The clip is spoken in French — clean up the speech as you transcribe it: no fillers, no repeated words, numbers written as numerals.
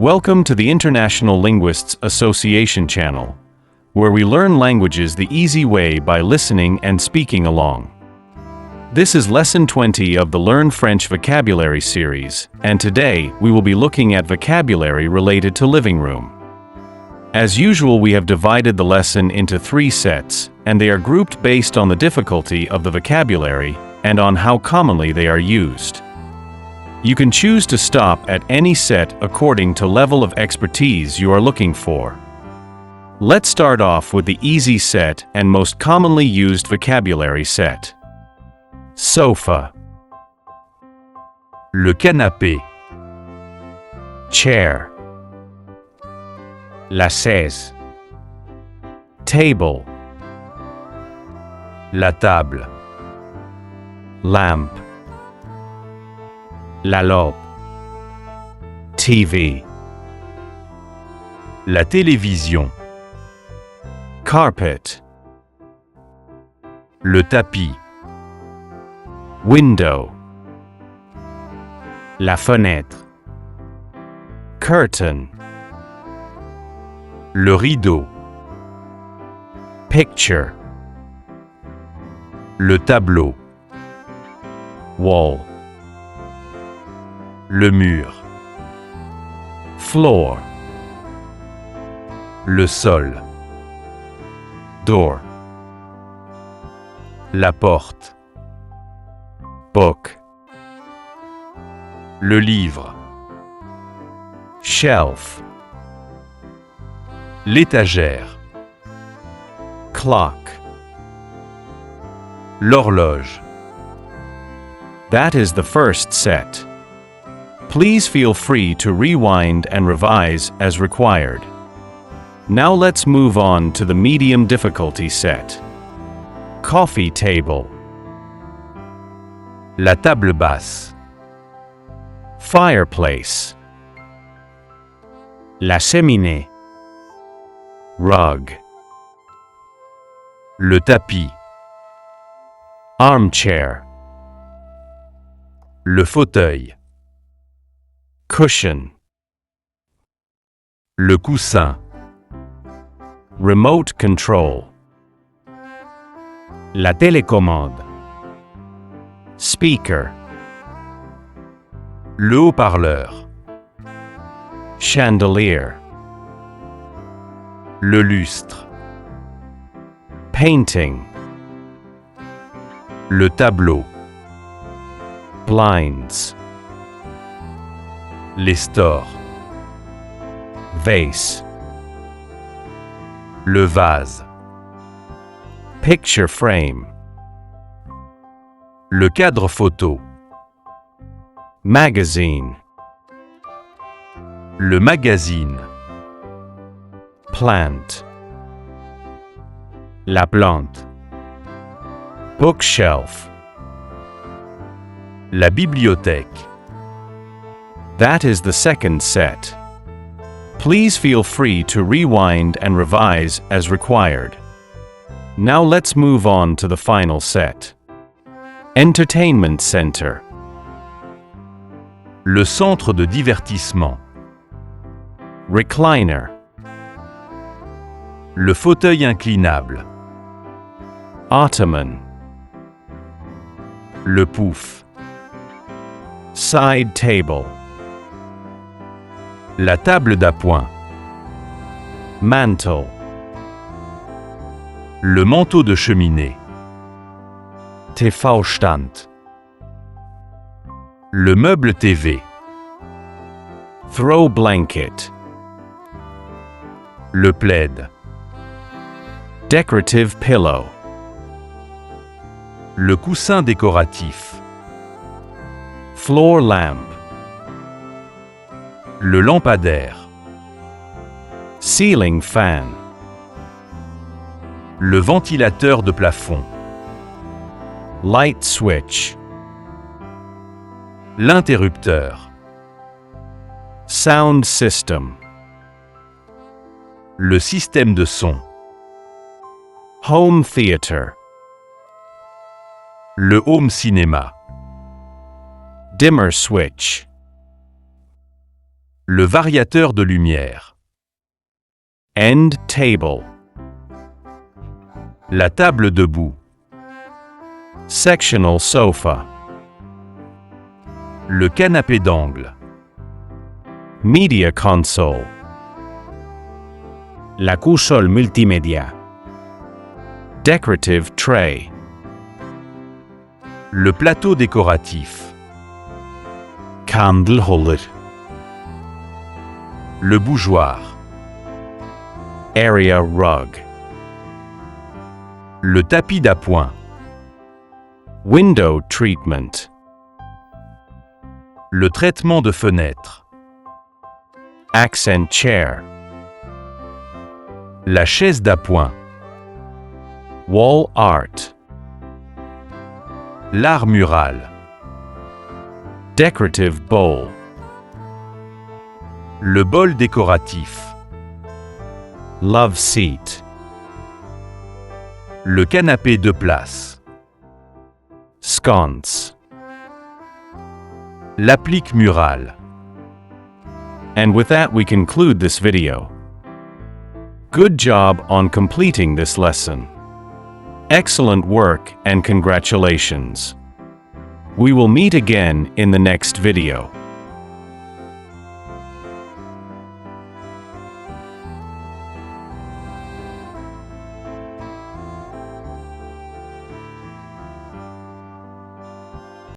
Welcome to the International Linguists Association channel, where we learn languages the easy way by listening and speaking along. This is Lesson 20 of the Learn French Vocabulary series, and today we will be looking at vocabulary related to living room. As usual, we have divided the lesson into 3 sets, and they are grouped based on the difficulty of the vocabulary and on how commonly they are used. You can choose to stop at any set according to level of expertise you are looking for. Let's start off with the easy set and most commonly used vocabulary set. Sofa. Le canapé, Chair. la chaise, Table. la table, Lamp. la lampe, TV. la télévision, Carpet. le tapis, Window. la fenêtre, Curtain. le rideau, Picture. le tableau, Wall. le mur, Floor. le sol, Door. la porte, Book. le livre, Shelf. l'étagère, Clock. l'horloge. That is the first set. Please feel free to rewind and revise as required. Now let's move on to the medium difficulty set. Coffee table. La table basse, Fireplace. la cheminée, Rug. le tapis, Armchair. le fauteuil, Cushion. le coussin, Remote control. la télécommande, Speaker. le haut-parleur, Chandelier. le lustre, Painting. le tableau, Blinds. les stores, Vase. le vase, Picture frame. le cadre photo, Magazine. le magazine, Plant. la plante, Bookshelf. la bibliothèque. That is the second set. Please feel free to rewind and revise as required. Now let's move on to the final set. Entertainment center. Le centre de divertissement, Recliner. le fauteuil inclinable, Ottoman. le pouf, Side table. la table d'appoint, Mantle. le manteau de cheminée, TV-Stand. le meuble TV, Throw blanket. le plaid, Decorative pillow. le coussin décoratif, Floor lamp. le lampadaire, Ceiling fan. le ventilateur de plafond, Light switch. l'interrupteur, Sound system. le système de son, Home theater. le home cinéma, Dimmer switch. Le variateur de lumière. End table. La table debout. Sectional sofa. Le canapé d'angle. Media console. La console multimédia. Decorative tray. Le plateau décoratif. Candle holder. Le bougeoir. Area rug. Le tapis d'appoint. Window treatment. Le traitement de fenêtre. Accent chair. La chaise d'appoint. Wall art. L'art mural. Decorative bowl. Le bol décoratif. Love seat. Le canapé de place. Sconce. L'applique murale. And with that we conclude this video. Good job on completing this lesson. Excellent work and congratulations. We will meet again in the next video.